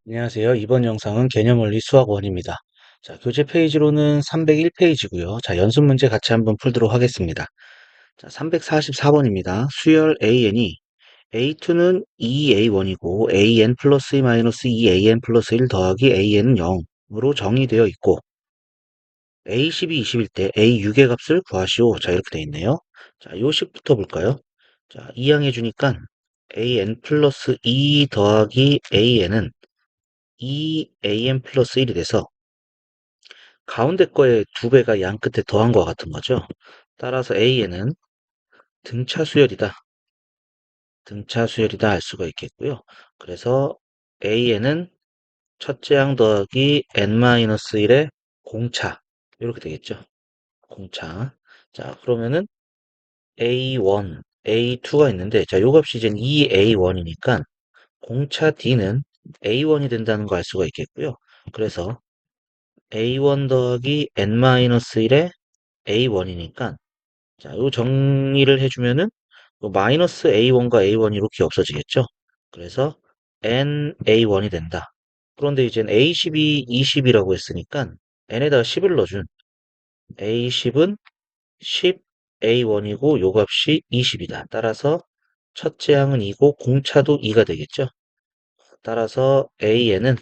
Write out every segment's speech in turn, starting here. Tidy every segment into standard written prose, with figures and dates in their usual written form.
안녕하세요. 이번 영상은 개념원리 수학원입니다. 자, 교재 페이지로는 301페이지고요. 자, 연습 문제 같이 한번 풀도록 하겠습니다. 자, 344번입니다. 수열 AN이 A2는 2A1이고 AN 플러스 2 마이너스 2AN 플러스 1 더하기 AN은 0으로 정의되어 있고 A10이 20일 때 A6의 값을 구하시오. 자, 이렇게 되어 있네요. 자, 요식부터 볼까요? 자, 이항해 주니까 AN 플러스 2 더하기 AN은 2am 플러스 1이 돼서 가운데 거의 2배가 양 끝에 더한 것 같은 거죠. 따라서 a에는 등차 수열이다. 등차 수열이다 할 수가 있겠고요. 그래서 a에는 첫째 항 더하기 n-1의 공차 이렇게 되겠죠. 공차. 자, 그러면은 a1, a2가 있는데 자, 요 값이 이제 2a1이니까 공차 d는 a1이 된다는 거 알 수가 있겠고요. 그래서 a1 더하기 n-1의 a1이니까 자, 요 정리를 해주면은 요 마이너스 a1과 a1이 이렇게 없어지겠죠. 그래서 na1이 된다. 그런데 이젠 a10이 20이라고 했으니까 n에다가 10을 넣어준 a10은 10 a1이고 요 값이 20이다. 따라서 첫째 항은 2고 공차도 2가 되겠죠. 따라서 an은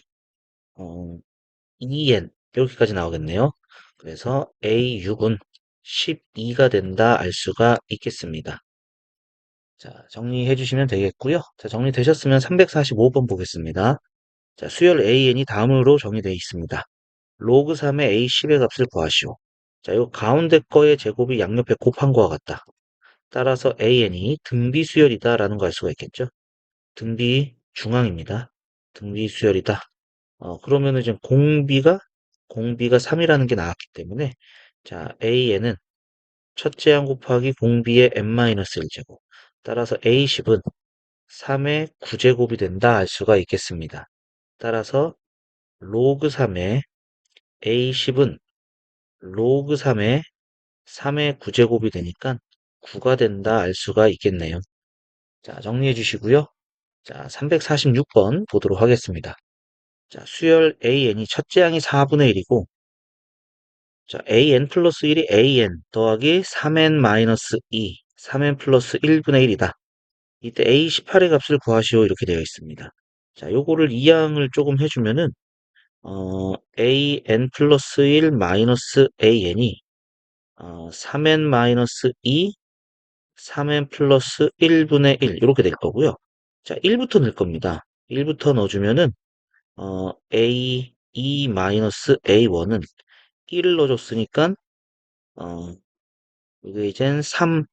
2n 이렇게까지 나오겠네요. 그래서 A6은 12가 된다 알 수가 있겠습니다. 자, 정리해 주시면 되겠고요. 자, 정리되셨으면 345번 보겠습니다. 자, 수열 AN이 다음으로 정의되어 있습니다. 로그 3의 A10의 값을 구하시오. 자, 이 가운데 거의 제곱이 양옆에 곱한 거와 같다. 따라서 AN이 등비 수열이다 라는 거 알 수가 있겠죠. 등비 중앙입니다. 등비 수열이다. 그러면은 지금 공비가 3이라는 게 나왔기 때문에 자, A에는 첫째 항 곱하기 공비의 n-1제곱. 따라서 A10은 3의 9제곱이 된다 알 수가 있겠습니다. 따라서 로그 3의 A10은 로그 3의 9제곱이 되니까 9가 된다 알 수가 있겠네요. 자, 정리해 주시고요. 자, 346번 보도록 하겠습니다. 자, 수열 AN이 첫째 항이 4분의 1이고 자, an 플러스 1이 an 더하기 3n 마이너스 2, 3n 플러스 1분의 1이다. 이때 a18의 값을 구하시오 이렇게 되어 있습니다. 자, 요거를 이항을 조금 해주면은 an 플러스 1 마이너스 an이 3n 마이너스 2, 3n 플러스 1분의 1 이렇게 될 거고요. 자, 1부터 넣을 겁니다. 1부터 넣어주면은 a2 마이너스 a1은 1을 넣어줬으니까 이게 이젠 3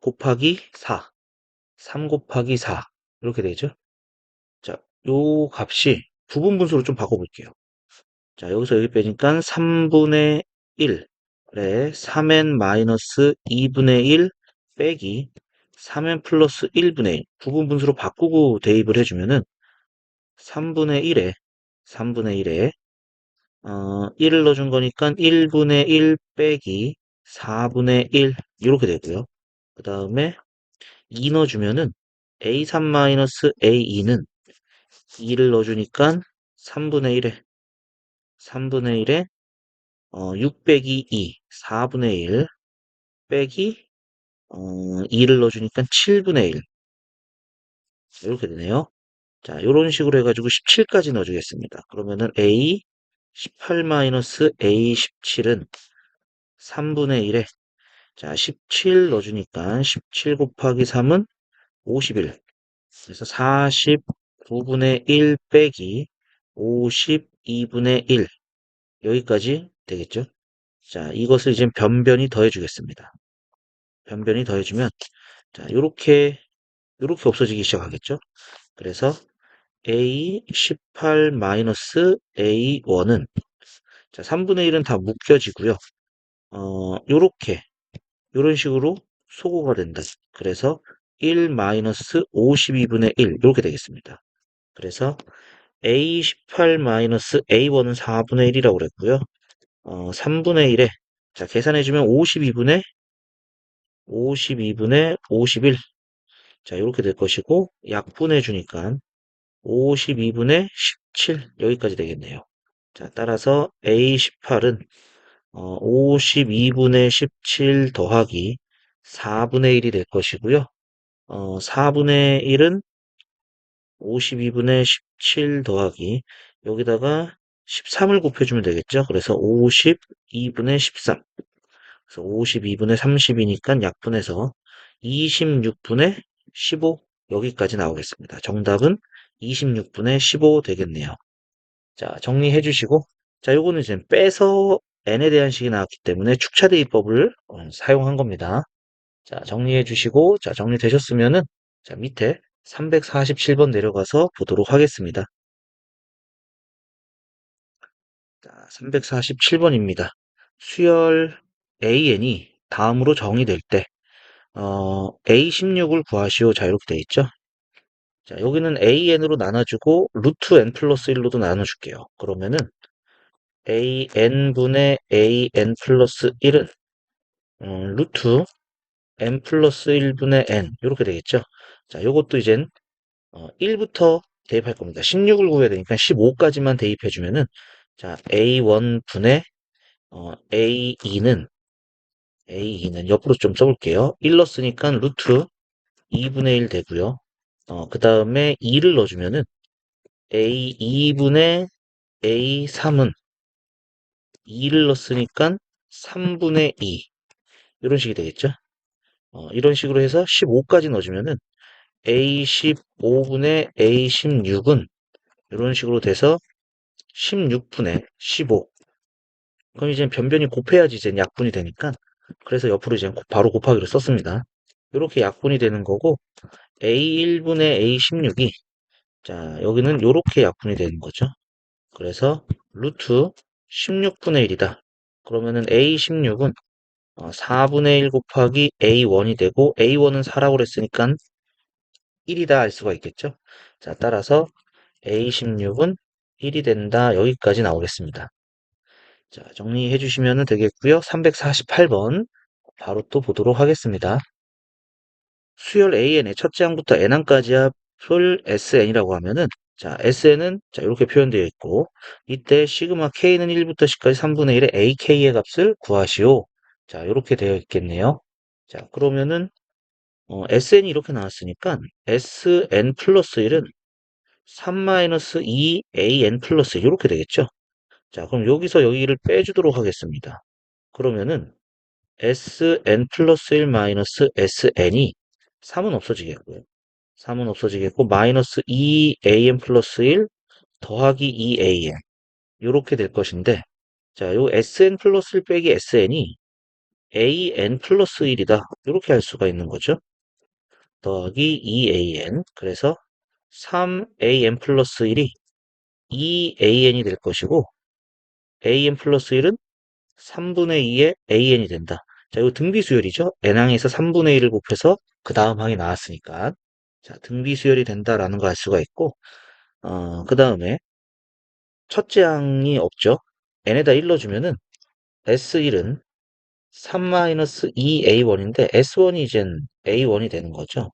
곱하기 4, 3 곱하기 4 이렇게 되죠. 자, 요 값이 부분 분수로 좀 바꿔볼게요. 자, 여기서 여기 빼니까 3분의 1에 3n 마이너스 2분의 1 빼기 3n 플러스 1분의 1 부분 분수로 바꾸고 대입을 해주면은 3분의 1에 1을 넣어준 거니까 1분의 1 빼기 4분의 1 이렇게 되고요. 그 다음에 2 넣어주면은 a3-a2는 2를 넣어주니까 3분의 1에 6 빼기 2, 4분의 1 빼기 2를 넣어주니까 7분의 1 이렇게 되네요. 자, 이런 식으로 해가지고 17까지 넣어주겠습니다. 그러면은 a 18-a 17은 3분의 1에 자, 17 넣어주니까 17 곱하기 3은 51. 그래서 49분의 1 빼기 52분의 1 여기까지 되겠죠. 자, 이것을 이제 변변히 더해주겠습니다. 변변히 더해주면 자, 요렇게 없어지기 시작하겠죠. 그래서 A18 마이너스 A1은 자, 3분의 1은 다 묶여지고요. 요렇게 요런 식으로 소거가 된다. 그래서 1 마이너스 52분의 1 이렇게 되겠습니다. 그래서 A18 마이너스 A1은 4분의 1이라고 그랬고요. 3분의 1에 자 계산해주면 52분의 51. 자, 이렇게 될 것이고, 약분해 주니까 52분의 17. 여기까지 되겠네요. 자, 따라서 A18은 52분의 17 더하기 4분의 1이 될 것이고요. 4분의 1은 52분의 17 더하기 여기다가 13을 곱해주면 되겠죠. 그래서 52분의 13. 그래서 52분의 30이니까 약분해서 26분의 15 여기까지 나오겠습니다. 정답은 26분의 15 되겠네요. 자, 정리해 주시고 자, 요거는 이제 빼서 n에 대한 식이 나왔기 때문에 축차대입법을 사용한 겁니다. 자, 정리해 주시고 자, 정리되셨으면은 자, 밑에 347번 내려가서 보도록 하겠습니다. 자, 347번입니다. 수열 AN이 다음으로 정의될 때 A16을 구하시오. 자, 이렇게 돼 있죠. 자, 여기는 AN으로 나눠주고 루트 N 플러스 1로도 나눠줄게요. 그러면은 AN분의 AN 플러스 1은 루트 N 플러스 1분의 N 이렇게 되겠죠. 자, 요것도 이젠 1부터 대입할 겁니다. 16을 구해야 되니까 15까지만 대입해주면은 자, A1분의 A2는 옆으로 좀 써볼게요. 1 넣었으니까 루트 2분의 1 되고요. 그 다음에 2를 넣어주면은 A2분의 A3은 2를 넣었으니까 3분의 2 이런 식이 되겠죠. 이런 식으로 해서 15까지 넣어주면은 A15분의 A16은 이런 식으로 돼서 16분의 15. 그럼 이제 변변이 곱해야지 이제 약분이 되니까 그래서 옆으로 이제 바로 곱하기로 썼습니다. 이렇게 약분이 되는 거고 A1분의 A16이 자 여기는 이렇게 약분이 되는 거죠. 그래서 루트 16분의 1이다. 그러면은 A16은 4분의 1 곱하기 A1이 되고 A1은 4라고 그랬으니까 1이다 알 수가 있겠죠. 자 따라서 A16은 1이 된다. 여기까지 나오겠습니다. 자, 정리해 주시면 되겠고요. 348번 바로 또 보도록 하겠습니다. 수열 AN의 첫째 항부터 N항까지 합을 SN이라고 하면은 자, SN은 자, 이렇게 표현되어 있고 이때 시그마 K는 1부터 10까지 3분의 1의 AK의 값을 구하시오. 자, 이렇게 되어 있겠네요. 자, 그러면은 SN이 이렇게 나왔으니까 SN 플러스 1은 3-2AN 플러스 1 이렇게 되겠죠. 자, 그럼 여기서 여기를 빼주도록 하겠습니다. 그러면은 Sn 플러스 1 마이너스 Sn이 3은 없어지겠고요. 3은 없어지겠고 마이너스 2an 플러스 1 더하기 2an 이렇게 될 것인데 자, 요 Sn 플러스 1 빼기 Sn이 an 플러스 1이다. 이렇게 할 수가 있는 거죠. 더하기 2an 그래서 3an 플러스 1이 2an이 될 것이고 an 플러스 1은 3분의 2의 an이 된다. 자, 이거 등비수열이죠. n항에서 3분의 1을 곱해서 그 다음 항이 나왔으니까. 자, 등비수열이 된다라는 거 알 수가 있고, 그 다음에 첫째 항이 없죠. n에다 1 넣어주면은 S1은 3-2A1인데 S1이 이젠 A1이 되는 거죠.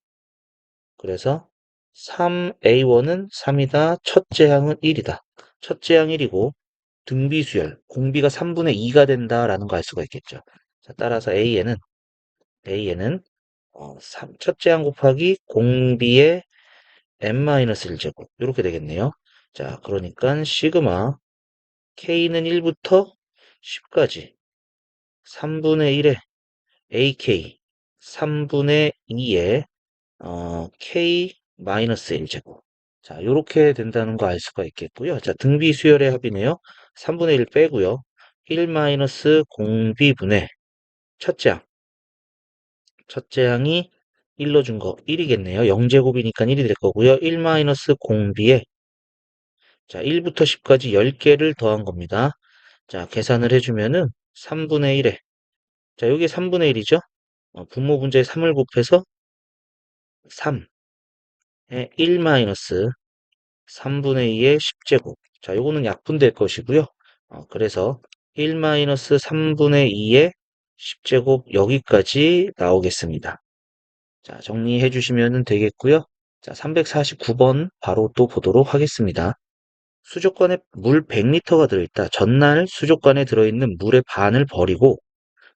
그래서 3A1은 3이다. 첫째 항은 1이다. 첫째 항 1이고 등비수열, 공비가 3분의 2가 된다라는 거 알 수가 있겠죠. 자, 따라서 A에는 첫째 항 곱하기 공비의 n-1제곱 이렇게 되겠네요. 자, 그러니까 시그마 K는 1부터 10까지 3분의 1의 AK 3분의 2의 K-1제곱 자, 이렇게 된다는 거 알 수가 있겠고요. 자, 등비 수열의 합이네요. 3분의 1 빼고요. 1 마이너스 공비분의 첫째 항. 첫째 항이 1 넣어준 거 1이겠네요. 0제곱이니까 1이 될 거고요. 1 마이너스 공비에 자, 1부터 10까지 10개를 더한 겁니다. 자, 계산을 해주면은 3분의 1에 자, 여기 3분의 1이죠? 분모 분자에 3을 곱해서 3에 1 마이너스 3분의 2의 10제곱. 자, 요거는 약분될 것이고요. 그래서 1 마이너스 3분의 2의 10제곱 여기까지 나오겠습니다. 자, 정리해 주시면 되겠고요. 자, 349번 바로 또 보도록 하겠습니다. 수족관에 물 100리터가 들어있다. 전날 수족관에 들어있는 물의 반을 버리고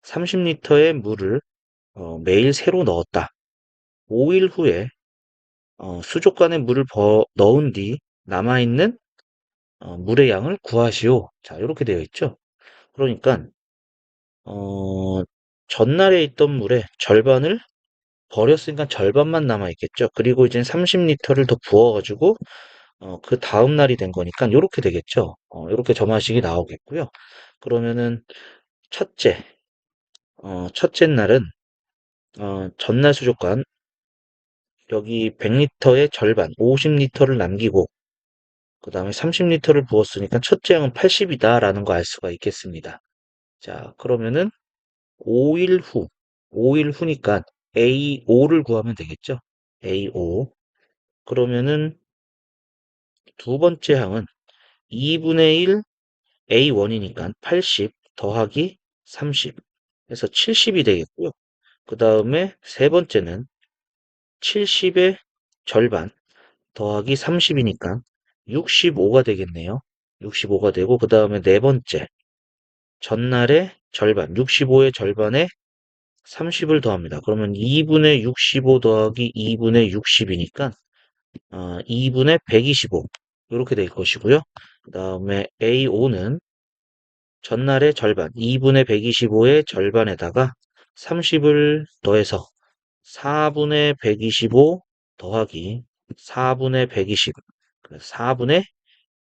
30리터의 물을 매일 새로 넣었다. 5일 후에 수족관에 물을 넣은 뒤 남아있는 물의 양을 구하시오. 자, 이렇게 되어 있죠. 그러니까 어, 전날에 있던 물의 절반을 버렸으니까 절반만 남아있겠죠. 그리고 이제 30리터를 더 부어가지고 그 다음 날이 된 거니까 이렇게 되겠죠. 이렇게 점화식이 나오겠고요. 그러면은 첫째, 첫째 날은 전날 수족관 여기 100리터의 절반 50리터를 남기고 그 다음에 30리터를 부었으니까 첫째 양은 80이다라는 거 알 수가 있겠습니다. 자, 그러면은 5일 후, 5일 후니까 A5를 구하면 되겠죠. A5. 그러면은 두 번째 항은 2분의 1 A1이니까 80 더하기 30 해서 70이 되겠고요. 그 다음에 세 번째는 70의 절반 더하기 30이니까 65가 되겠네요. 65가 되고 그 다음에 네 번째 전날의 절반 65의 절반에 30을 더합니다. 그러면 2분의 65 더하기 2분의 60이니까 2분의 125 이렇게 될 것이고요. 그 다음에 A5는 전날의 절반 2분의 125의 절반에다가 30을 더해서 4분의 125 더하기 4분의 120 4분의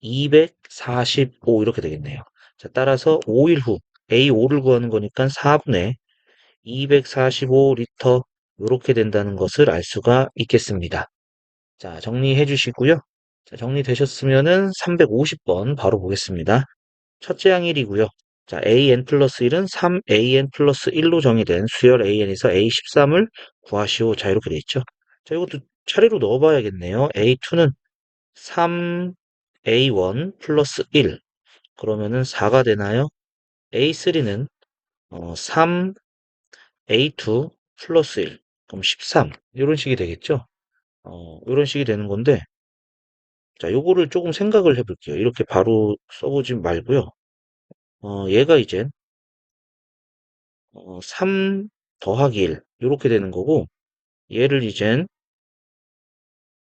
245 이렇게 되겠네요. 자, 따라서 5일 후 A5를 구하는 거니까 4분의 245리터 이렇게 된다는 것을 알 수가 있겠습니다. 자, 정리해 주시고요. 자, 정리되셨으면은 350번 바로 보겠습니다. 첫째 항일이고요. 자, AN 플러스 1은 3AN 플러스 1로 정의된 수열 AN에서 A13을 구하시오. 자, 이렇게 돼 있죠. 자, 이것도 차례로 넣어봐야겠네요. A2는 3A1 플러스 1. 그러면은 4가 되나요? A3는 3A2 플러스 1. 그럼 13. 이런 식이 되겠죠? 이런 식이 되는 건데, 자, 요거를 조금 생각을 해볼게요. 이렇게 바로 써보지 말고요. 얘가 이제 3 더하기 1 이렇게 되는 거고 얘를 이젠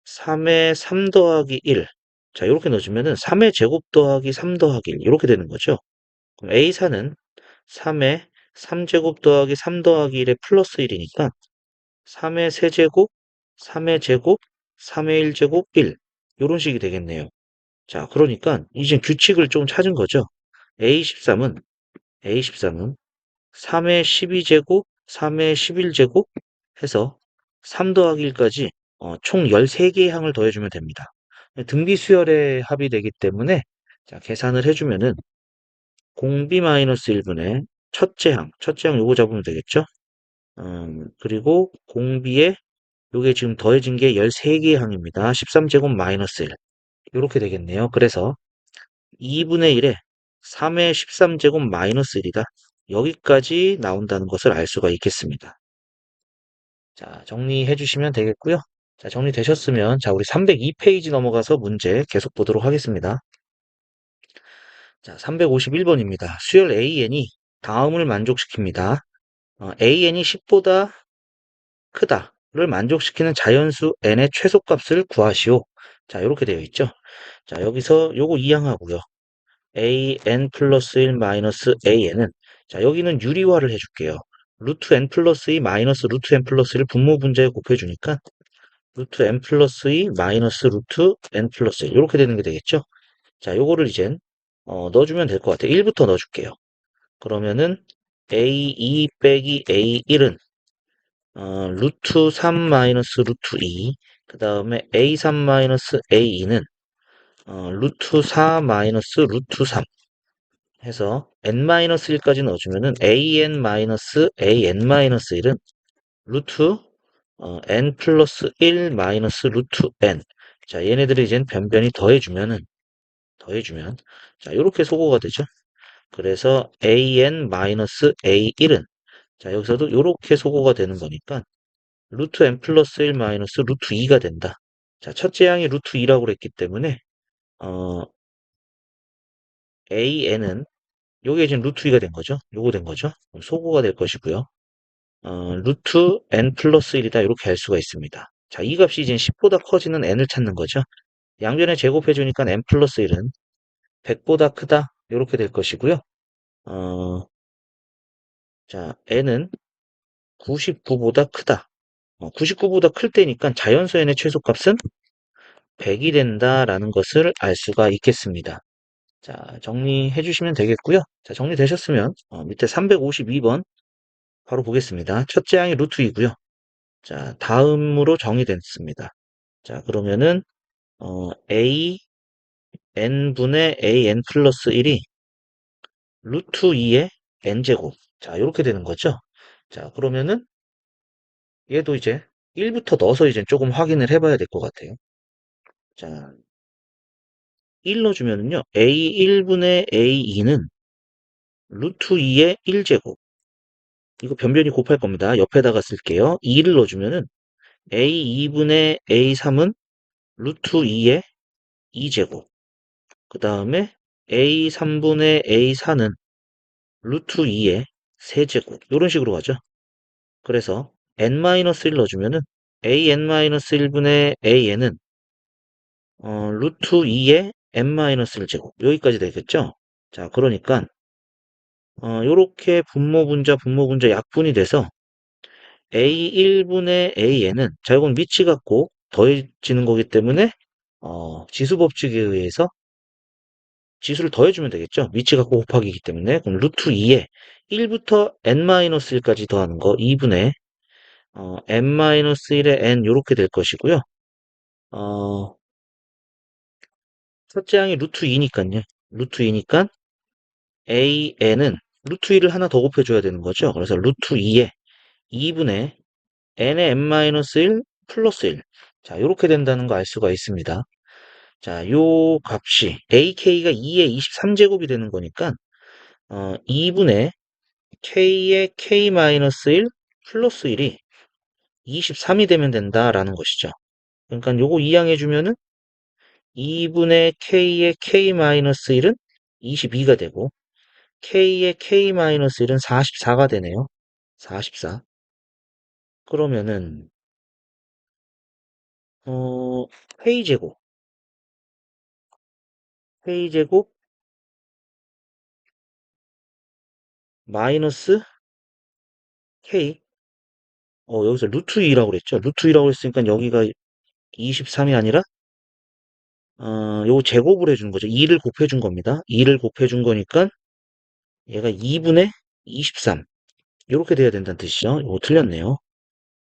3에 3 더하기 1 자, 이렇게 넣어주면은 3의 제곱 더하기 3 더하기 1 이렇게 되는 거죠. 그럼 A4는 3에 3제곱 더하기 3 더하기 1에 플러스 1이니까 3의 세제곱, 3의 제곱, 3의 1제곱 1 이런 식이 되겠네요. 자, 그러니까 이제 규칙을 좀 찾은 거죠. A13은 3의 12제곱, 3의 11제곱 해서 3 더하기 1까지 총 13개의 항을 더해주면 됩니다. 등비 수열의 합이 되기 때문에 자, 계산을 해주면은 공비-1분의 첫째 항 요거 잡으면 되겠죠? 그리고 공비에 요게 지금 더해진 게 13개의 항입니다. 13제곱 마이너스 1 이렇게 되겠네요. 그래서 2분의 1에 3의 13제곱 마이너스 1이다. 여기까지 나온다는 것을 알 수가 있겠습니다. 자, 정리해 주시면 되겠고요. 자, 정리되셨으면 자, 우리 302페이지 넘어가서 문제 계속 보도록 하겠습니다. 자, 351번입니다. 수열 AN이 다음을 만족시킵니다. AN이 10보다 크다를 만족시키는 자연수 n의 최소값을 구하시오. 자, 이렇게 되어 있죠. 자, 여기서 요거 이항하고요. an 플러스 1 마이너스 an은 자, 여기는 유리화를 해줄게요. 루트 n 플러스 2 마이너스 루트 n 플러스 1을 분모 분자에 곱해주니까 루트 n 플러스 2 마이너스 루트 n 플러스 1 이렇게 되는 게 되겠죠. 자, 요거를 이젠 넣어주면 될 것 같아요. 1부터 넣어줄게요. 그러면은 a2 빼기 a1은 루트 3 마이너스 루트 2, 그 다음에 a3 마이너스 a2는 루트 4 마이너스 루트 3 해서 n-1까지 넣어주면은 an-an-1은 루트 n 플러스 1 마이너스 루트 n. 자, 얘네들이 이제 변변히 더해주면 자, 이렇게 소거가 되죠. 그래서 an-a1은 자, 여기서도 이렇게 소거가 되는 거니까 루트 n 플러스 1 마이너스 루트 2가 된다. 자, 첫째 항이 루트 2라고 그랬기 때문에 어, AN은 요게 지금 루트 2가 된 거죠. 요거 된 거죠. 소거가 될 것이고요. 루트 n 플러스 1이다 이렇게 할 수가 있습니다. 자, 이 값이 이제 10보다 커지는 n을 찾는 거죠. 양변에 제곱해 주니까 n 플러스 1은 100보다 크다 이렇게 될 것이고요. 어, 자, n은 99보다 크다. 99보다 클 때니까 자연수 n의 최소값은 100이 된다라는 것을 알 수가 있겠습니다. 자, 정리해 주시면 되겠고요. 자, 정리되셨으면 밑에 352번 바로 보겠습니다. 첫째 항이 루트 2고요. 자, 다음으로 정의됐습니다. 자, 그러면은 a n분의 a n 플러스 1이 루트 2의 n제곱. 자, 이렇게 되는 거죠. 자, 그러면은 얘도 이제 1부터 넣어서 이제 조금 확인을 해봐야 될 것 같아요. 자, 1 넣어주면은요, a1분의 a2는 루트 2의 1제곱. 이거 변변히 곱할 겁니다. 옆에다가 쓸게요. 2를 넣어주면은 a2분의 a3은 루트 2의 2제곱. 그 다음에 a3분의 a4는 루트 2의 세제곱. 이런 식으로 가죠. 그래서 n-1 넣어주면은 an-1분의 an은 루트 2의 n-1제곱. 여기까지 되겠죠? 자, 그러니까 요렇게 분모분자 약분이 돼서 a1분의 an은 자, 이건 위치 갖고 더해지는 거기 때문에 지수 법칙에 의해서 지수를 더해주면 되겠죠. 위치 갖고 곱하기이기 때문에 그럼 루트 2에 1부터 n-1까지 더하는 거 2분의 n-1의 n 요렇게 될 것이고요. 어, 첫째 항이 루트 2니까요. 루트 2니까 an은 루트 2를 하나 더 곱해줘야 되는 거죠. 그래서 루트 2에 2분의 n의 n-1 플러스 1. 자, 이렇게 된다는 거 알 수가 있습니다. 자, 요 값이 ak가 2의 23제곱이 되는 거니까 2분의 k의 k-1 플러스 1이 23이 되면 된다라는 것이죠. 그러니까 요거 이항해주면은 2분의 k의 k-1은 22가 되고 k의 k-1은 44가 되네요. 44. 그러면은 어 k제곱 k제곱 마이너스 k 여기서 루트 2라고 그랬죠. 루트 2라고 했으니까 여기가 23이 아니라 요거 제곱을 해주는 거죠. 2를 곱해준 겁니다. 2를 곱해준 거니까 얘가 2분의 23 이렇게 돼야 된다는 뜻이죠. 이거 틀렸네요.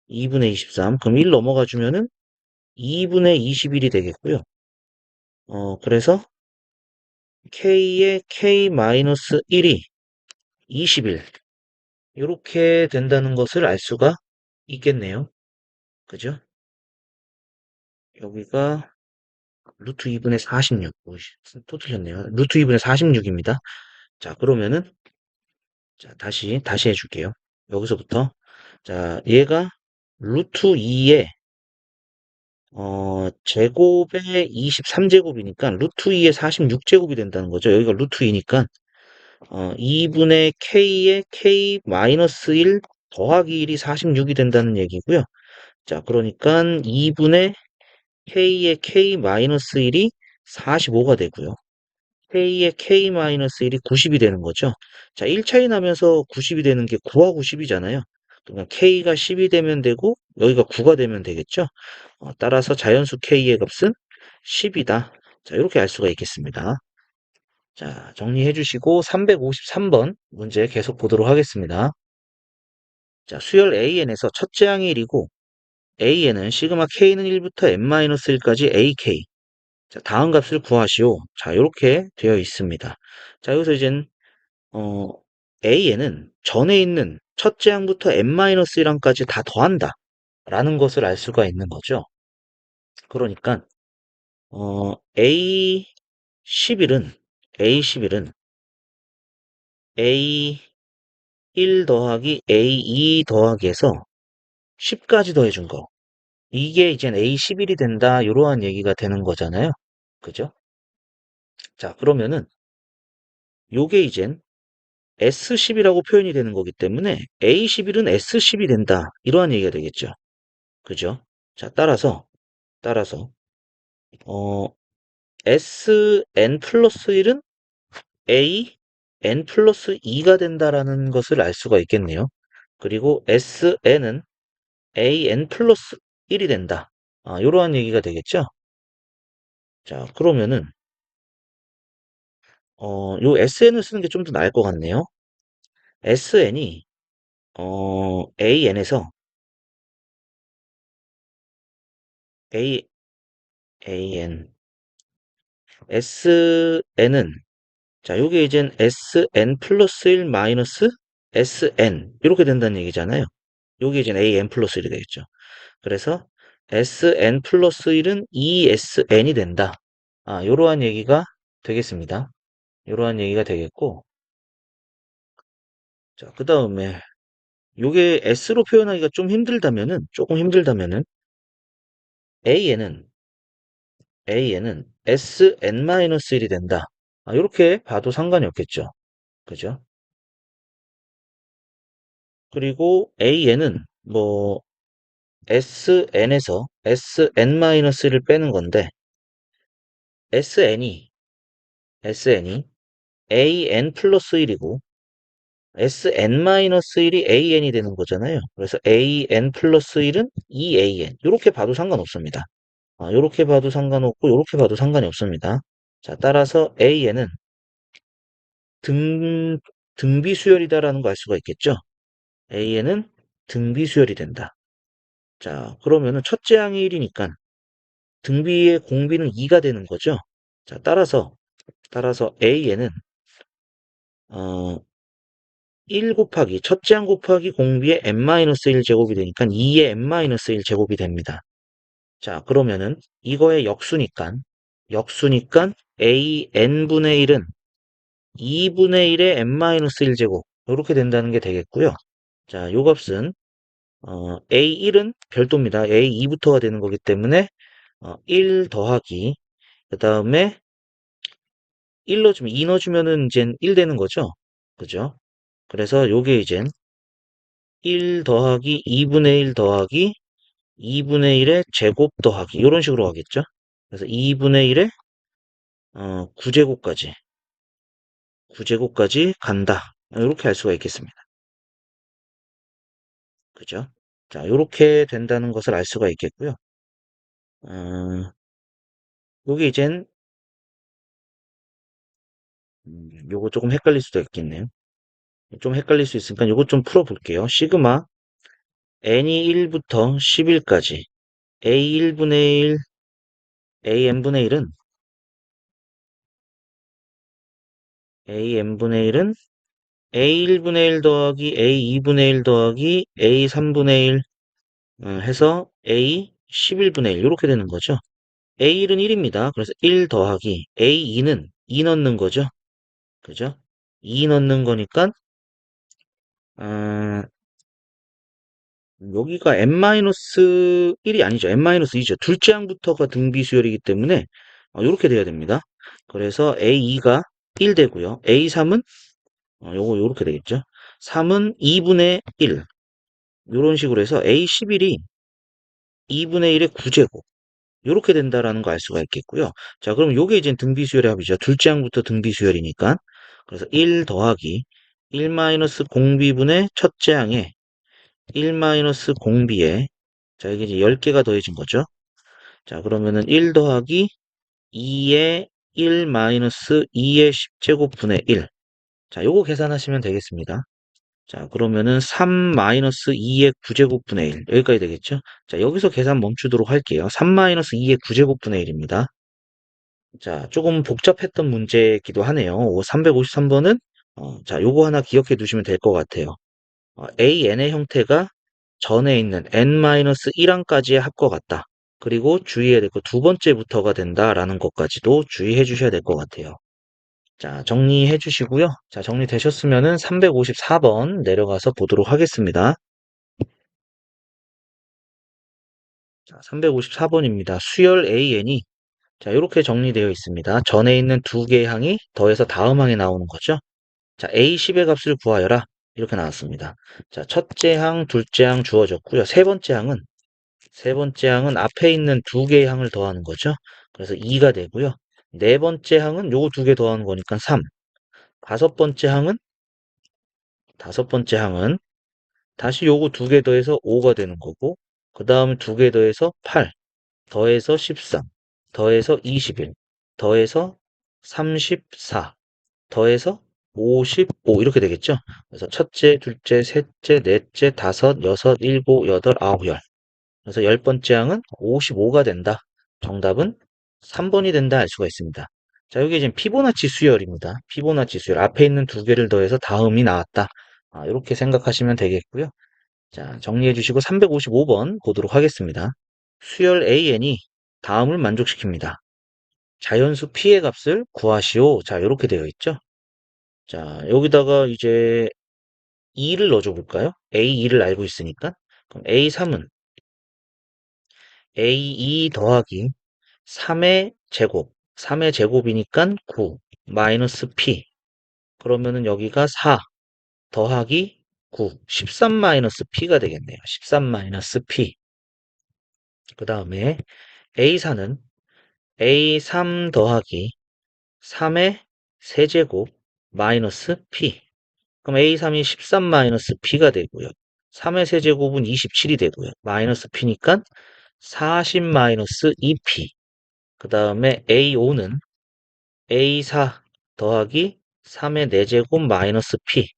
2분의 23 그럼 1 넘어가 주면은 2분의 21이 되겠고요. 그래서 k의 k-1이 21 이렇게 된다는 것을 알 수가 있겠네요. 그죠? 여기가 루트 2분의 46. 또 틀렸네요. 루트 2분의 46입니다. 자, 그러면은 자, 다시 해줄게요. 여기서부터 자, 얘가 루트 2의 제곱의 23제곱이니까 루트 2의 46제곱이 된다는 거죠. 여기가 루트 2니까 2분의 k의 k-1 더하기 1이 46이 된다는 얘기고요. 자, 그러니까 2분의 k의 k-1이 45가 되고요. k의 k-1이 90이 되는 거죠. 자, 1차이 나면서 90이 되는 게 9하고 10이잖아요. 그러면 k가 10이 되면 되고 여기가 9가 되면 되겠죠. 따라서 자연수 k의 값은 10이다. 자, 이렇게 알 수가 있겠습니다. 자, 정리해 주시고 353번 문제 계속 보도록 하겠습니다. 자, 수열 AN에서 첫째 항이 1이고 AN은 시그마 K는 1부터 n-1까지 AK. 자, 다음 값을 구하시오. 자, 이렇게 되어 있습니다. 자, 여기서 이젠 AN은 전에 있는 첫째 항부터 n-1항까지 다 더한다. 라는 것을 알 수가 있는 거죠. 그러니까 A11은 A11은 A 1 더하기 A2 더하기에서 10까지 더해준 거. 이게 이젠 A11이 된다. 이러한 얘기가 되는 거잖아요. 그죠? 자, 그러면은 요게 이젠 S10이라고 표현이 되는 거기 때문에 A11은 S10이 된다. 이러한 얘기가 되겠죠. 그죠? 자, 따라서 어, Sn 플러스 1은 AN 플러스 2가 된다라는 것을 알 수가 있겠네요. 그리고 SN은 AN 플러스 1이 된다. 이러한 얘기가 되겠죠? 자, 그러면은, 요 SN을 쓰는 게 좀 더 나을 것 같네요. SN이, AN에서, A, AN, SN은, 자, 요게 이젠 SN 플러스 1 마이너스 SN, 이렇게 된다는 얘기잖아요. 요게 이제 AN 플러스 1이 되겠죠. 그래서 SN 플러스 1은 ESN이 된다. 요러한 얘기가 되겠습니다. 요러한 얘기가 되겠고, 자, 그 다음에 요게 S로 표현하기가 좀 힘들다면은, 조금 힘들다면은, AN은, AN은 SN-1이 된다. 요렇게 봐도 상관이 없겠죠. 그죠? 그리고 AN은 뭐, SN에서 SN-1을 빼는 건데, SN이 AN 플러스 1이고, SN-1이 AN이 되는 거잖아요. 그래서 AN 플러스 1은 EAN. 이렇게 봐도 상관없습니다. 이렇게 봐도 상관없고, 이렇게 봐도 상관이 없습니다. 자, 따라서 AN은 등, 등비수열이다라는 거 알 수가 있겠죠? AN은 등비수열이 된다. 자, 그러면은 첫째 항이 1이니까 등비의 공비는 2가 되는 거죠? 자, 따라서 AN은, 어, 1 곱하기, 첫째 항 곱하기 공비의 n-1 제곱이 되니까 2의 n-1 제곱이 됩니다. 자, 그러면은 이거의 역수니까 a n분의 1은 2분의 1의 n-1 제곱 이렇게 된다는 게 되겠고요. 자, 요 값은 a1은 별도입니다. a2부터가 되는 거기 때문에 1 더하기 그 다음에 1 넣어주면 2 넣어주면은 이젠 1 되는 거죠. 그죠? 그래서 요게 이젠 1 더하기 2분의 1 더하기 2분의 1의 제곱 더하기 이런 식으로 가겠죠. 그래서 2분의 1의 9제곱까지 간다. 이렇게 할 수가 있겠습니다. 그죠? 자, 이렇게 된다는 것을 알 수가 있겠고요. 어, 요게 이젠 요거 조금 헷갈릴 수도 있겠네요. 좀 헷갈릴 수 있으니까 요거 좀 풀어볼게요. 시그마 n이 1부터 10일까지 a1분의 1, an분의 1은 an분의 1은 a1분의 1 더하기 a2분의 1 더하기 a3분의 1 해서 a 11분의 1 이렇게 되는 거죠. a1은 1입니다. 그래서 1 더하기 a2는 2 넣는 거죠. 그죠? 2 넣는 거니까 어, 여기가 n-1이 아니죠. n-2죠. 둘째 항부터가 등비수열이기 때문에 이렇게 돼야 됩니다. 그래서 a2가 1 되고요. a3은 요거 요렇게 되겠죠. 3은 2분의 1 이런 식으로 해서 a11이 2분의 1의 9제곱 이렇게 된다라는 거 알 수가 있겠고요. 자, 그럼 요게 이제 등비수열의 합이죠. 둘째 항부터 등비수열이니까. 그래서 1 더하기 1 마이너스 공비분의 첫째 항에 1 마이너스 공비에 자, 이게 이제 10개가 더해진 거죠. 자, 그러면은 1 더하기 2의 1 마이너스 2의 10제곱분의 1. 자, 요거 계산하시면 되겠습니다. 자, 그러면은 3 마이너스 2의 9제곱분의 1. 여기까지 되겠죠? 자, 여기서 계산 멈추도록 할게요. 3 마이너스 2의 9제곱분의 1입니다. 자, 조금 복잡했던 문제이기도 하네요. 353번은, 자, 요거 하나 기억해 두시면 될 것 같아요. AN의 형태가 전에 있는 n-1항까지의 합과 같다. 그리고 주의해야 될 거 두 번째부터가 된다라는 것까지도 주의해 주셔야 될 것 같아요. 자, 정리해 주시고요. 자, 정리되셨으면은 354번 내려가서 보도록 하겠습니다. 자, 354번입니다. 수열 AN이 자, 이렇게 정리되어 있습니다. 전에 있는 두 개의 항이 더해서 다음 항에 나오는 거죠. 자, A10의 값을 구하여라. 이렇게 나왔습니다. 자, 첫째 항, 둘째 항 주어졌고요. 세 번째 항은 앞에 있는 두 개의 항을 더하는 거죠. 그래서 2가 되고요. 네 번째 항은 요거 두 개 더하는 거니까 3. 다섯 번째 항은 다섯 번째 항은 다시 요거 두 개 더해서 5가 되는 거고, 그 다음에 두 개 더해서 8, 더해서 13, 더해서 21, 더해서 34, 더해서 55 이렇게 되겠죠. 그래서 첫째, 둘째, 셋째, 넷째, 다섯, 여섯, 일곱, 여덟, 아홉, 열. 그래서 열 번째 항은 55가 된다. 정답은 3번이 된다 알 수가 있습니다. 자, 여기 지금 피보나치 수열입니다. 피보나치 수열. 앞에 있는 두 개를 더해서 다음이 나왔다. 이렇게 생각하시면 되겠고요. 자, 정리해 주시고 355번 보도록 하겠습니다. 수열 AN이 다음을 만족시킵니다. 자연수 P의 값을 구하시오. 자, 이렇게 되어 있죠. 자, 여기다가 이제 2를 넣어줘 볼까요? A2를 알고 있으니까. 그럼 A3은 A2 더하기 3의 제곱. 3의 제곱이니까 9 마이너스 P. 그러면은 여기가 4 더하기 9. 13 마이너스 P가 되겠네요. 13 마이너스 P. 그 다음에 A4는 A3 더하기 3의 세제곱 마이너스 P. 그럼 A3이 13 마이너스 P가 되고요. 3의 세제곱은 27이 되고요. 마이너스 P니까 40 마이너스 2P. 그 다음에 A5는 A4 더하기 3의 4제곱 마이너스 P.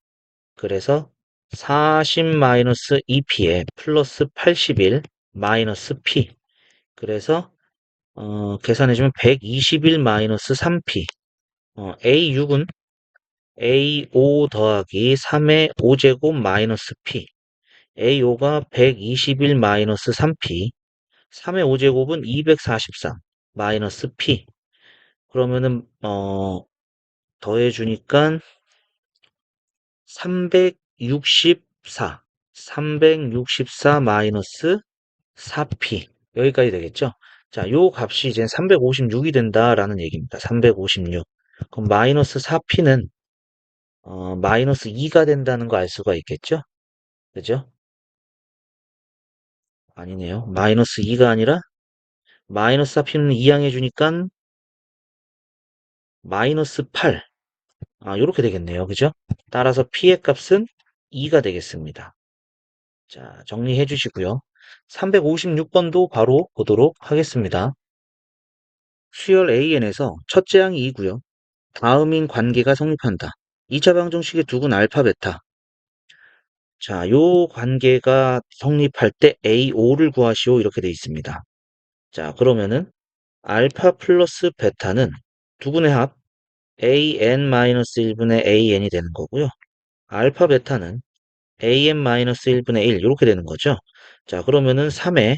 그래서 40 마이너스 2P에 플러스 81 마이너스 P. 그래서 계산해주면 121 마이너스 3P. A6은 A5 더하기 3의 5제곱 마이너스 P. A5가 121 마이너스 3P. 3의 5제곱은 243 마이너스 P. 그러면은 더해주니까 364. 364 마이너스 4P. 여기까지 되겠죠? 자, 요 값이 이제 356이 된다라는 얘기입니다. 356. 그럼 마이너스 4P는 마이너스 2가 된다는 거 알 수가 있겠죠? 그죠? 아니네요. 마이너스 2가 아니라 마이너스 4P는 2항 해주니까 마이너스 8. 요렇게 되겠네요. 그죠? 따라서 P의 값은 2가 되겠습니다. 자, 정리해 주시고요. 356번도 바로 보도록 하겠습니다. 수열 AN에서 첫째 항이 2고요. 다음인 관계가 성립한다. 2차 방정식의 두근 알파, 베타. 자, 요 관계가 성립할 때 A5를 구하시오. 이렇게 돼 있습니다. 자, 그러면은 알파 플러스 베타는 두근의 합 AN-1분의 AN이 되는 거고요. 알파 베타는 AN-1분의 1 이렇게 되는 거죠. 자, 그러면은 3에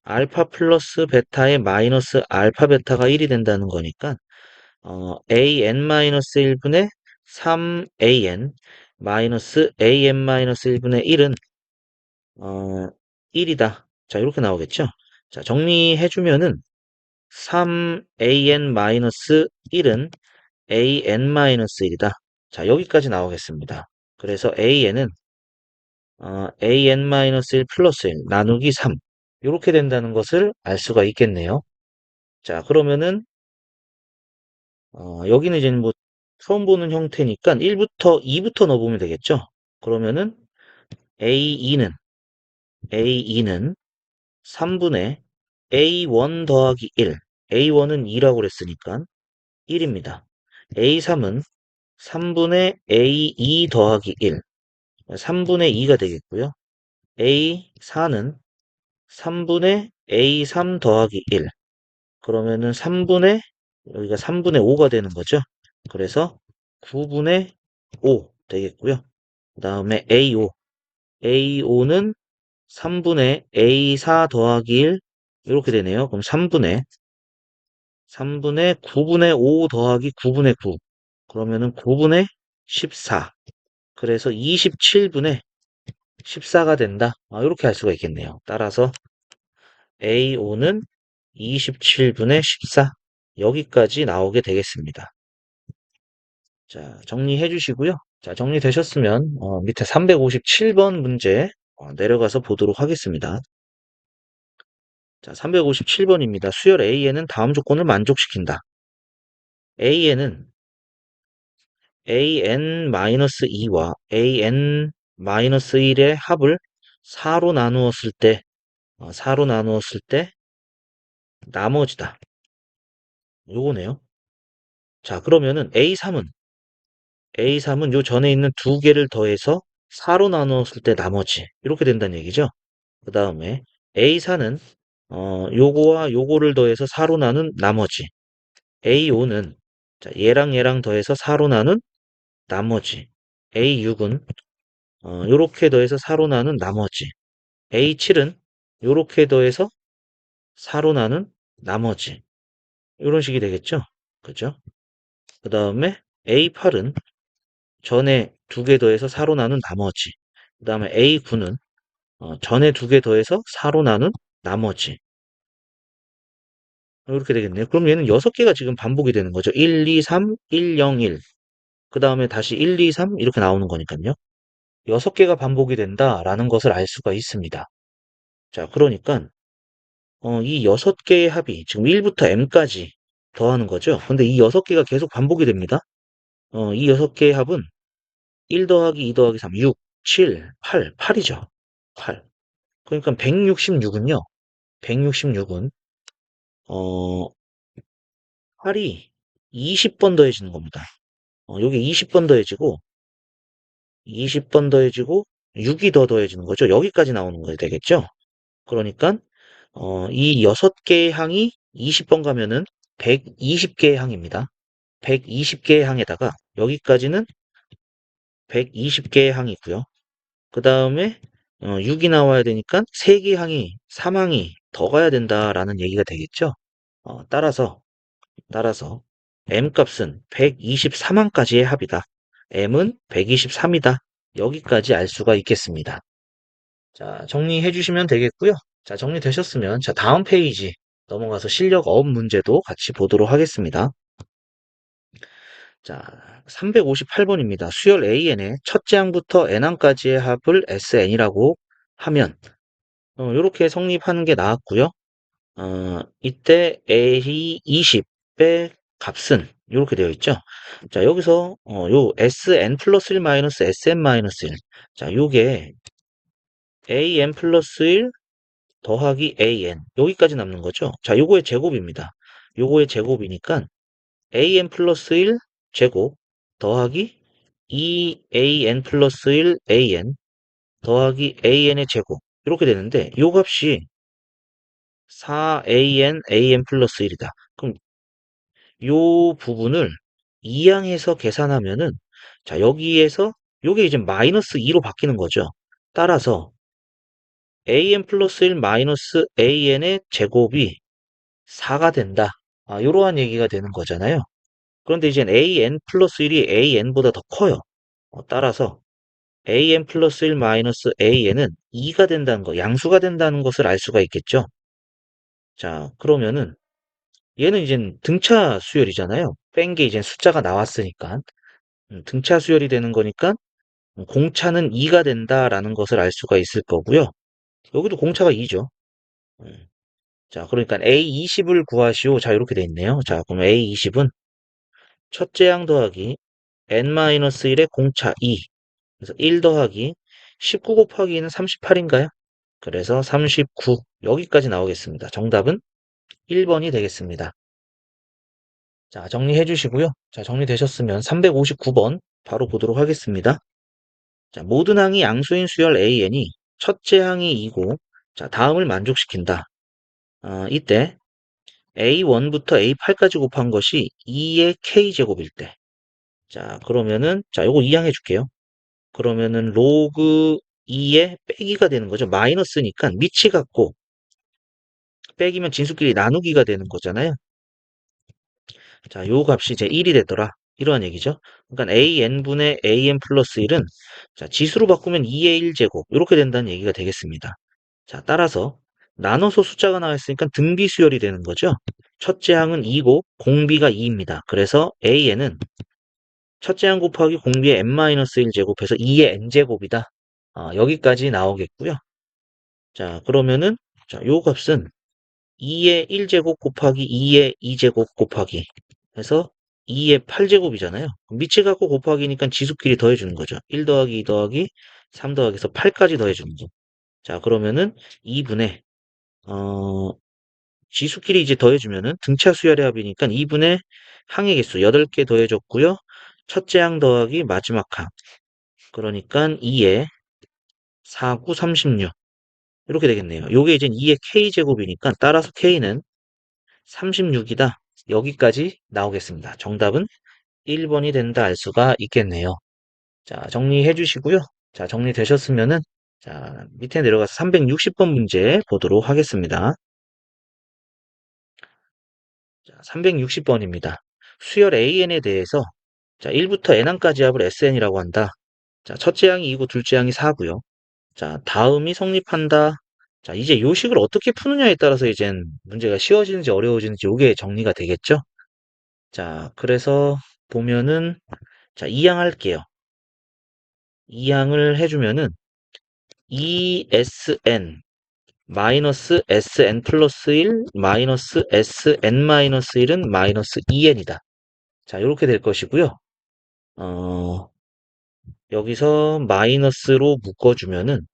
알파 플러스 베타의 마이너스 알파 베타가 1이 된다는 거니까 AN-1분의 3AN 마이너스 AN-1분의 1은 1이다. 자, 이렇게 나오겠죠. 자, 정리해주면은 3AN-1은 AN-1이다. 자, 여기까지 나오겠습니다. 그래서 AN은 AN-1 플러스 1 나누기 3 이렇게 된다는 것을 알 수가 있겠네요. 자, 그러면은 여기는 이제 뭐 처음 보는 형태니까 1부터 2부터 넣어보면 되겠죠. 그러면은 A2는 3분의 A1 더하기 1. A1은 2라고 그랬으니까 1입니다. A3은 3분의 A2 더하기 1. 3분의 2가 되겠고요. A4는 3분의 A3 더하기 1. 그러면은 여기가 3분의 5가 되는 거죠. 그래서 9분의 5 되겠고요. 그 다음에 A5. A5는 3분의 A4 더하기 1 이렇게 되네요. 그럼 3분의 9분의 5 더하기 9분의 9. 그러면은 9분의 14. 그래서 27분의 14가 된다. 이렇게 할 수가 있겠네요. 따라서 A5는 27분의 14. 여기까지 나오게 되겠습니다. 자, 정리해 주시고요. 자, 정리되셨으면 밑에 357번 문제 내려가서 보도록 하겠습니다. 자, 357번입니다. 수열 A에는 다음 조건을 만족시킨다. A에는 an-2와 an-1의 합을 4로 나누었을 때, 4로 나누었을 때 나머지다. 요거네요. 자, 그러면은 A3은 요 전에 있는 두 개를 더해서 4로 나누었을 때 나머지. 이렇게 된다는 얘기죠. 그 다음에 A4는 요거와 요거를 더해서 4로 나눈 나머지. A5는 자, 얘랑 더해서 4로 나눈 나머지. A6은 요렇게 더해서 4로 나눈 나머지. A7은 요렇게 더해서 4로 나눈 나머지. 이런 식이 되겠죠? 그죠? 그 다음에 A8은 전에 두 개 더해서 4로 나눈 나머지. 그 다음에 A9는 전에 두 개 더해서 4로 나눈 나머지. 이렇게 되겠네요. 그럼 얘는 6개가 지금 반복이 되는 거죠. 1, 2, 3, 1, 0, 1. 그 다음에 다시 1, 2, 3 이렇게 나오는 거니까요. 6개가 반복이 된다라는 것을 알 수가 있습니다. 자, 그러니까 이 6개의 합이 지금 1부터 m까지 더하는 거죠. 근데 이 6개가 계속 반복이 됩니다. 이 6개의 합은 1 더하기 2 더하기 3, 6, 7, 8, 8이죠. 8. 그러니까 166은요. 166은 8이 20번 더해지는 겁니다. 요게 20번 더해지고 20번 더해지고 6이 더 더해지는 거죠. 여기까지 나오는 거 되겠죠. 그러니까 이 6개의 항이 20번 가면은 120개의 항입니다. 120개의 항에다가 여기까지는 120개의 항이고요. 그 다음에 6이 나와야 되니까 3개의 항이 3항이 더 가야 된다라는 얘기가 되겠죠. 따라서 m 값은 123항까지의 합이다. m은 123이다. 여기까지 알 수가 있겠습니다. 자, 정리해 주시면 되겠고요. 자, 정리되셨으면 자, 다음 페이지 넘어가서 실력 어업 문제도 같이 보도록 하겠습니다. 자, 358번입니다. 수열 AN의 첫째 항부터 n항까지의 합을 SN이라고 하면 이렇게 성립하는 게 나왔고요. 이때 A 20의 값은 이렇게 되어 있죠. 자, 여기서 요 SN 플러스 1 마이너스 SN 마이너스 1. 자, 요게 AN 플러스 1 더하기 AN. 여기까지 남는 거죠. 자, 요거의 제곱입니다. 요거의 제곱이니까 AN 플러스 1 제곱 더하기 2AN 플러스 1 AN 더하기 AN의 제곱. 이렇게 되는데 요 값이 4AN, AN 플러스 1이다. 그럼 요 부분을 이항해서 계산하면은 자, 여기에서 요게 이제 마이너스 2로 바뀌는 거죠. 따라서 AN 플러스 1 마이너스 AN의 제곱이 4가 된다. 요러한 얘기가 되는 거잖아요. 그런데 이제 AN 플러스 1이 AN보다 더 커요. 따라서 AN 플러스 1 마이너스 AN은 2가 된다는 거, 양수가 된다는 것을 알 수가 있겠죠. 자, 그러면은 얘는 이제 등차 수열이잖아요. 뺀 게 이제 숫자가 나왔으니까. 등차 수열이 되는 거니까 공차는 2가 된다라는 것을 알 수가 있을 거고요. 여기도 공차가 2죠. 자, 그러니까 A20을 구하시오. 자, 이렇게 돼 있네요. 자, 그럼 A20은 첫째 항 더하기 n-1의 공차 2. 그래서 1 더하기 19 곱하기 2는 38인가요? 그래서 39. 여기까지 나오겠습니다. 정답은 1번이 되겠습니다. 자, 정리해 주시고요. 자, 정리되셨으면 359번 바로 보도록 하겠습니다. 자, 모든 항이 양수인 수열 AN이 첫째 항이 2고, 자, 다음을 만족시킨다. 이때 A1부터 A8까지 곱한 것이 2의 K제곱일 때. 자, 그러면은, 자, 요거 이항해 줄게요. 그러면은 로그 2의 빼기가 되는 거죠. 마이너스니까 밑이 같고, 빼기면 진수끼리 나누기가 되는 거잖아요. 자, 요 값이 이제 1이 되더라. 이러한 얘기죠. 그러니까 AN분의 AN 플러스 1은 자, 지수로 바꾸면 2의 1제곱 이렇게 된다는 얘기가 되겠습니다. 자, 따라서 나눠서 숫자가 나와 있으니까 등비 수열이 되는 거죠. 첫째 항은 2고 공비가 2입니다. 그래서 AN은 첫째 항 곱하기 공비의 n-1제곱 해서 2의 n제곱이다. 여기까지 나오겠고요. 자, 그러면은 자, 요 값은 2의 1제곱 곱하기 2의 2제곱 곱하기 해서 2의 8제곱이잖아요. 밑에 갖고 곱하기니까 지수끼리 더해주는 거죠. 1 더하기 2 더하기 3 더하기 해서 8까지 더해주는 거. 자, 그러면은 2분의 지수끼리 이제 더해주면은 등차 수열의 합이니까 2분의 항의 개수 8개 더해줬고요. 첫째 항 더하기 마지막 항. 그러니까 2의 4, 9, 36. 이렇게 되겠네요. 요게 이제 2의 k제곱이니까 따라서 k는 36이다. 여기까지 나오겠습니다. 정답은 1번이 된다 알 수가 있겠네요. 자, 정리해 주시고요. 자, 정리되셨으면은 자, 밑에 내려가서 360번 문제 보도록 하겠습니다. 자, 360번입니다. 수열 AN에 대해서 자, 1부터 N항까지 합을 SN이라고 한다. 자, 첫째 항이 2고 둘째 항이 4고요. 자, 다음이 성립한다. 자, 이제 요식을 어떻게 푸느냐에 따라서 이젠 문제가 쉬워지는지 어려워지는지 요게 정리가 되겠죠? 자, 그래서 보면은 자, 2항 할게요. 2항을 해주면은 ESN 마이너스 SN 플러스 1 마이너스 SN 마이너스 1은 마이너스 2N이다. 자, 이렇게 될 것이고요. 여기서 마이너스로 묶어주면은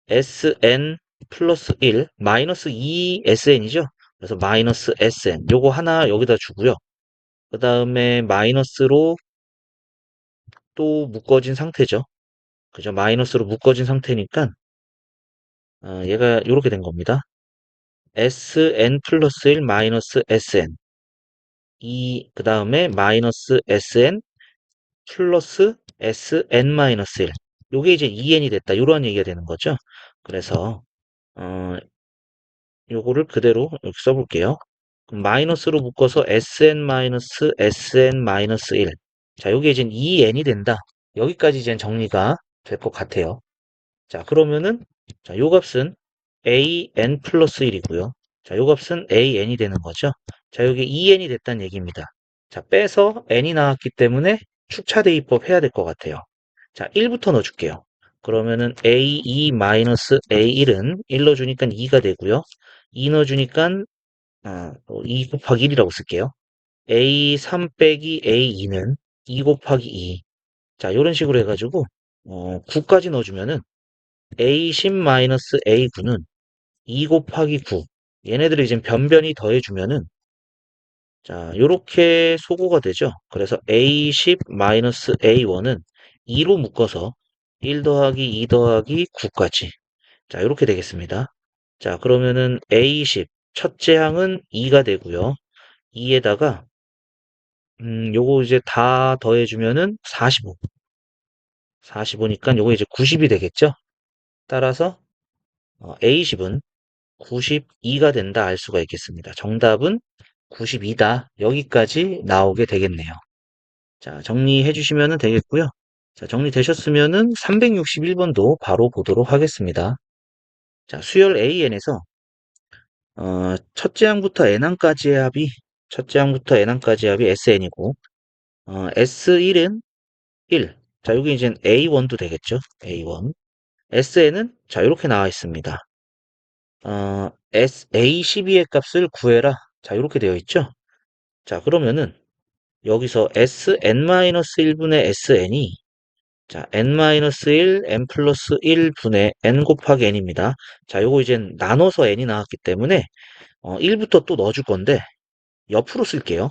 SN 플러스 1 마이너스 2SN이죠. 그래서 마이너스 SN 요거 하나 여기다 주고요. 그 다음에 마이너스로 또 묶어진 상태죠. 그죠? 마이너스로 묶어진 상태니까 얘가 이렇게 된 겁니다. SN 플러스 1 마이너스 SN 그 다음에 마이너스 SN 플러스 SN 마이너스 1 요게 이제 2N이 됐다. 이런 얘기가 되는 거죠. 그래서 어, 요거를 그대로 이렇게 써볼게요. 마이너스로 묶어서 SN-SN-1 자, 요게 이제 2N이 된다. 여기까지 이제 정리가 될 것 같아요. 자, 그러면은 자, 요 값은 AN 플러스 1이고요. 자, 요 값은 AN이 되는 거죠. 자, 여기 2N이 됐다는 얘기입니다. 자, 빼서 N이 나왔기 때문에 축차 대입법 해야 될 것 같아요. 자, 1부터 넣어줄게요. 그러면은 A2-A1은 1 넣어주니까 2가 되고요. 2 넣어주니까 2 곱하기 1이라고 쓸게요. A3 빼기 A2는 2 곱하기 2. 자, 이런 식으로 해가지고 9까지 넣어주면은 A10-A9는 2 곱하기 9. 얘네들을 이제 변변히 더해주면은 자, 요렇게 소거가 되죠. 그래서 A10-A1은 2로 묶어서 1 더하기 2 더하기 9까지. 자, 요렇게 되겠습니다. 자, 그러면은 A10 첫째 항은 2가 되고요. 2에다가 요거 이제 다 더해주면은 45. 45니까 요거 이제 90이 되겠죠? 따라서 A10은 92가 된다 알 수가 있겠습니다. 정답은 92다. 여기까지 나오게 되겠네요. 자, 정리해 주시면 되겠고요. 자, 정리되셨으면은 361번도 바로 보도록 하겠습니다. 자, 수열 AN에서 첫째 항부터 n항까지의 합이 SN이고 S1은 1. 자, 여기 이제 A1도 되겠죠? A1. SN은 자, 이렇게 나와 있습니다. A12의 값을 구해라. 자, 이렇게 되어 있죠? 자, 그러면은 여기서 Sn-1분의 Sn이 자, n-1, n 플러스 1분의 n 곱하기 n입니다. 자, 요거 이제 나눠서 n이 나왔기 때문에 1부터 또 넣어줄 건데 옆으로 쓸게요.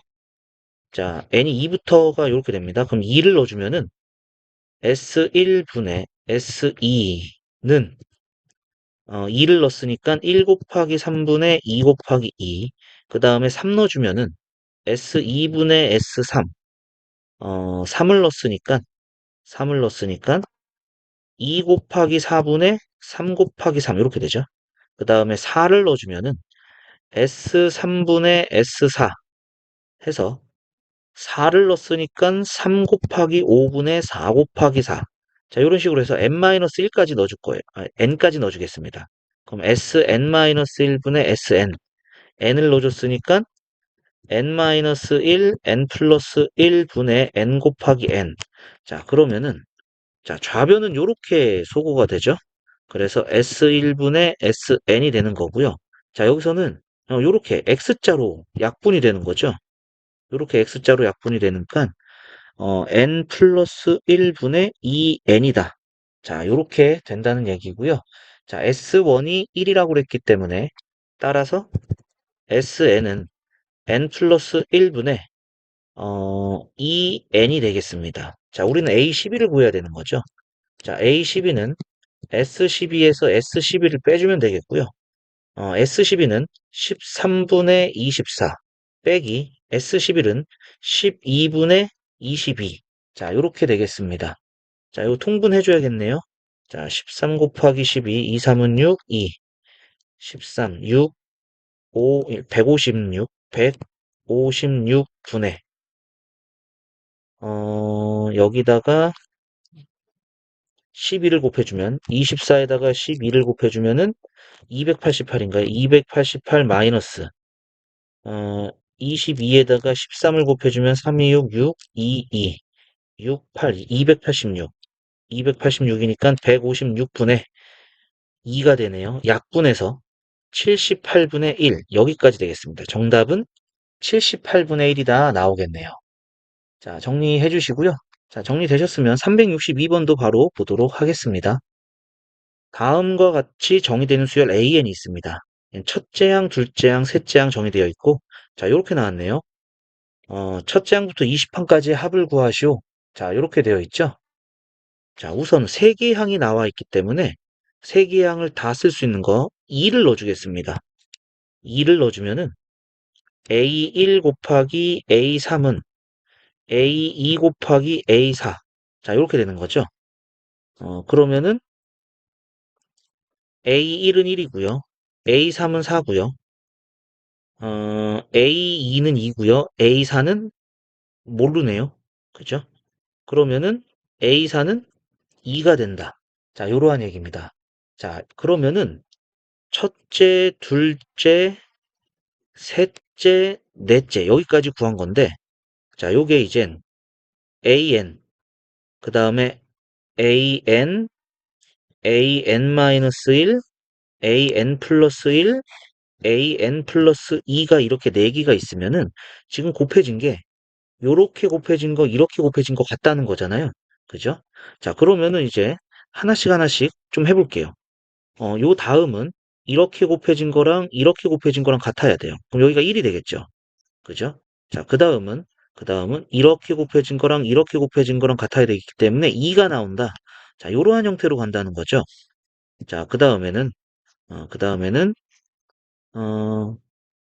자, n이 2부터가 이렇게 됩니다. 그럼 2를 넣어주면은 S1분의 S2는 2를 넣었으니까 1 곱하기 3분의 2 곱하기 2. 그 다음에 3 넣어주면은 S2분의 S3. 3을 넣었으니까 2 곱하기 4분의 3 곱하기 3 이렇게 되죠. 그 다음에 4를 넣어주면은 S3분의 S4 해서 4를 넣었으니까 3 곱하기 5분의 4 곱하기 4. 자, 이런 식으로 해서 n-1까지 넣어줄 거예요. n까지 넣어주겠습니다. 그럼 sn-1분의 sn. n을 넣어줬으니까 n-1, n 플러스 1분의 n 곱하기 n. 자, 그러면은, 자, 좌변은 이렇게 소거가 되죠? 그래서 S1분의 SN이 되는 거고요. 자, 여기서는 이렇게 X자로 약분이 되는 거죠. 이렇게 X자로 약분이 되니까 N 플러스 1분의 2N이다. 자, 이렇게 된다는 얘기고요. 자, S1이 1이라고 그랬기 때문에 따라서 SN은 N 플러스 1분의 2N이 되겠습니다. 자, 우리는 A12를 구해야 되는 거죠. 자, A12는 S12에서 S12를 빼주면 되겠고요. S12는 13분의 24 빼기 S11은 12분의 22. 자, 이렇게 되겠습니다. 자, 이거 통분해줘야겠네요. 자, 13 곱하기 12, 2, 3은 6, 2, 13, 6, 5, 156, 156분의, 여기다가 12를 곱해주면, 24에다가 12를 곱해주면은 288인가요? 288 마이너스 22에다가 13을 곱해주면 326, 6, 2, 2, 6, 8, 286. 286이니까 156분의 2가 되네요. 약분해서 78분의 1 여기까지 되겠습니다. 정답은 78분의 1이다 나오겠네요. 자, 정리해 주시고요. 자, 정리되셨으면 362번도 바로 보도록 하겠습니다. 다음과 같이 정의되는 수열 AN이 있습니다. 첫째 항, 둘째 항, 셋째 항 정의되어 있고, 자, 이렇게 나왔네요. 첫째 항부터 20항까지 합을 구하시오. 자, 이렇게 되어 있죠. 자, 우선 세 개의 항이 나와 있기 때문에 세 개의 항을 다 쓸 수 있는 거 2를 넣어주겠습니다. 2를 넣어주면은 A1 곱하기 A3은 A2 곱하기 A4. 자, 이렇게 되는 거죠. 그러면은 A1은 1이고요. A3은 4고요. A2는 2고요. A4는 모르네요. 그죠? 그러면은 A4는 2가 된다. 자, 요러한 얘기입니다. 자, 그러면은 첫째, 둘째, 셋째, 넷째 여기까지 구한 건데 자, 요게 이젠 AN 그 다음에 AN, AN-1, AN 플러스 1, AN 플러스 2가 이렇게 4개가 있으면은 지금 곱해진 게 요렇게 곱해진 거, 이렇게 곱해진 거 같다는 거잖아요. 그죠? 자, 그러면은 이제 하나씩 하나씩 좀 해볼게요. 요 다음은 이렇게 곱해진 거랑 이렇게 곱해진 거랑 같아야 돼요. 그럼 여기가 1이 되겠죠. 그죠? 자, 그 다음은 이렇게 곱해진 거랑 이렇게 곱해진 거랑 같아야 되기 때문에 2가 나온다. 자, 이러한 형태로 간다는 거죠. 자, 그 다음에는, 어,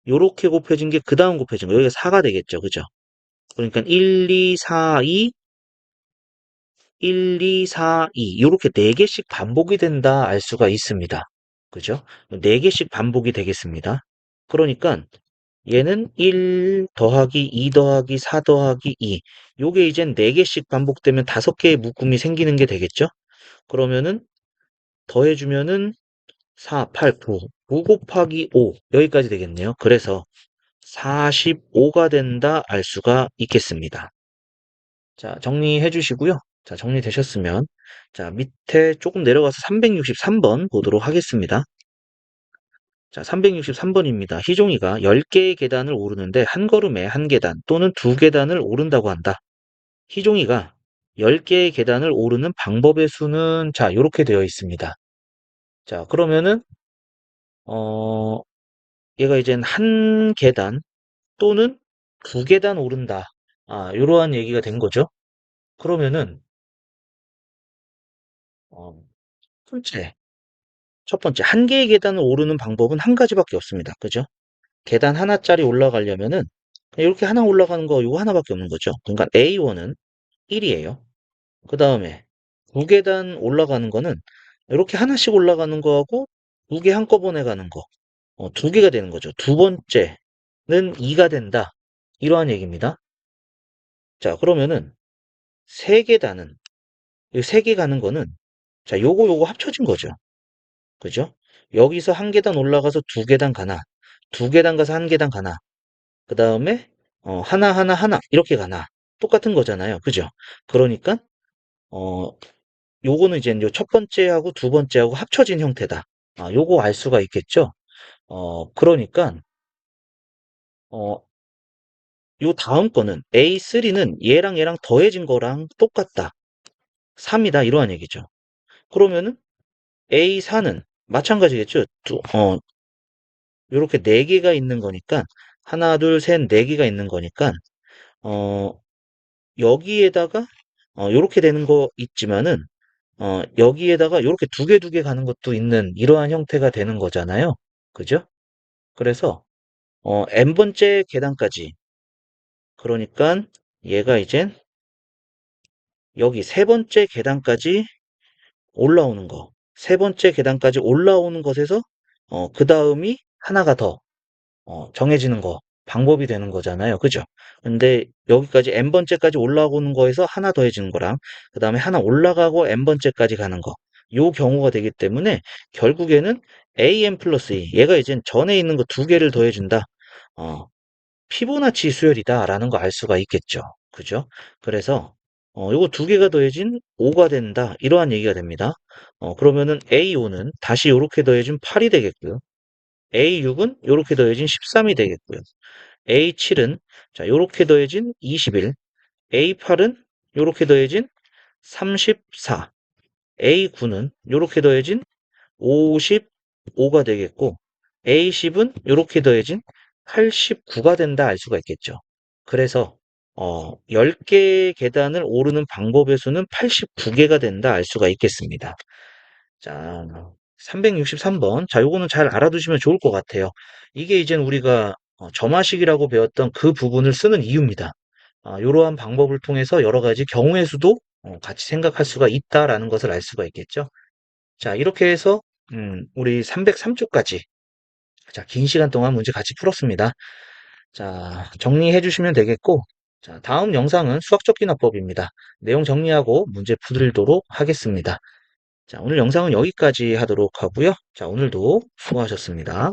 요렇게 곱해진 게 그 다음 곱해진 거. 여기가 4가 되겠죠. 그죠? 그러니까 1, 2, 4, 2, 1, 2, 4, 2. 요렇게 4개씩 반복이 된다 알 수가 있습니다. 그죠? 4개씩 반복이 되겠습니다. 그러니까 얘는 1 더하기 2 더하기 4 더하기 2. 요게 이젠 4개씩 반복되면 5개의 묶음이 생기는 게 되겠죠? 그러면은 더해주면은 4, 8, 9. 9 곱하기 5. 여기까지 되겠네요. 그래서 45가 된다 알 수가 있겠습니다. 자, 정리해 주시고요. 자, 정리되셨으면 자, 밑에 조금 내려가서 363번 보도록 하겠습니다. 자, 363번입니다. 희종이가 10개의 계단을 오르는데 한 걸음에 한 계단 또는 두 계단을 오른다고 한다. 희종이가 10개의 계단을 오르는 방법의 수는 자, 이렇게 되어 있습니다. 자, 그러면은 얘가 이젠 한 계단 또는 두 계단 오른다. 이러한 얘기가 된 거죠. 그러면은 어, 첫째, 첫 번째 한 개의 계단을 오르는 방법은 한 가지밖에 없습니다. 그죠? 계단 하나짜리 올라가려면은 이렇게 하나 올라가는 거 이거 하나밖에 없는 거죠. 그러니까 A1은 1이에요. 그 다음에 두 계단 올라가는 거는 이렇게 하나씩 올라가는 거하고 두 개 한꺼번에 가는 거. 두 개가 되는 거죠. 두 번째는 2가 된다. 이러한 얘기입니다. 자, 그러면은 세 계단은, 이 세 개 가는 거는, 자, 요거 합쳐진 거죠. 그죠? 여기서 한 계단 올라가서 두 계단 가나, 두 계단 가서 한 계단 가나, 그 다음에, 하나, 하나, 하나, 이렇게 가나. 똑같은 거잖아요. 그죠? 그러니까, 어, 요거는 이제 요첫 번째하고 두 번째하고 합쳐진 형태다. 아, 요거 알 수가 있겠죠? 그러니까, 어, 요 다음 거는 A3는 얘랑 얘랑 더해진 거랑 똑같다. 3이다. 이러한 얘기죠. 그러면은 A4는 마찬가지겠죠? 요렇게 네 개가 있는 거니까, 하나, 둘, 셋, 네 개가 있는 거니까, 어, 여기에다가, 요렇게 되는 거 있지만은, 여기에다가 요렇게 두 개 가는 것도 있는 이러한 형태가 되는 거잖아요. 그죠? 그래서, n번째 계단까지, 그러니까 얘가 이젠 여기 세 번째 계단까지 올라오는 거. 세 번째 계단까지 올라오는 것에서, 그 다음이 하나가 더, 정해지는 거, 방법이 되는 거잖아요. 그죠? 근데 여기까지 n번째까지 올라오는 거에서 하나 더해지는 거랑, 그 다음에 하나 올라가고 n번째까지 가는 거. 요 경우가 되기 때문에 결국에는 an 플러스 2, 얘가 이제 전에 있는 거 두 개를 더해준다. 어, 피보나치 수열이다라는 거 알 수가 있겠죠. 그죠? 그래서 요거 두 개가 더해진 5가 된다. 이러한 얘기가 됩니다. 그러면은 A5는 다시 요렇게 더해진 8이 되겠고요. A6은 요렇게 더해진 13이 되겠고요. A7은 자, 요렇게 더해진 21, A8은 요렇게 더해진 34, A9는 요렇게 더해진 55가 되겠고, A10은 요렇게 더해진 89가 된다 알 수가 있겠죠. 그래서 10개 계단을 오르는 방법의 수는 89개가 된다 알 수가 있겠습니다. 자, 363번. 자, 요거는 잘 알아두시면 좋을 것 같아요. 이게 이제 우리가 점화식이라고 배웠던 그 부분을 쓰는 이유입니다. 이러한 방법을 통해서 여러 가지 경우의 수도 같이 생각할 수가 있다라는 것을 알 수가 있겠죠. 자, 이렇게 해서 우리 303쪽까지 자, 긴 시간 동안 문제 같이 풀었습니다. 자, 정리해 주시면 되겠고, 자, 다음 영상은 수학적 기납법입니다. 내용 정리하고 문제 풀도록 하겠습니다. 자, 오늘 영상은 여기까지 하도록 하고요. 자, 오늘도 수고하셨습니다.